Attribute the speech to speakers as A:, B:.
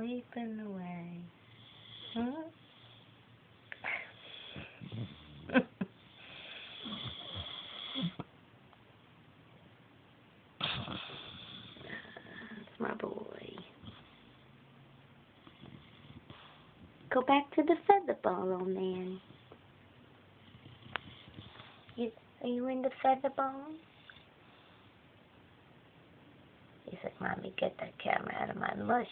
A: sleeping away. Huh? That's my boy. Go back to the feather ball, old man. Are you in the feather ball? He's like, Mommy, get that camera out of my mush.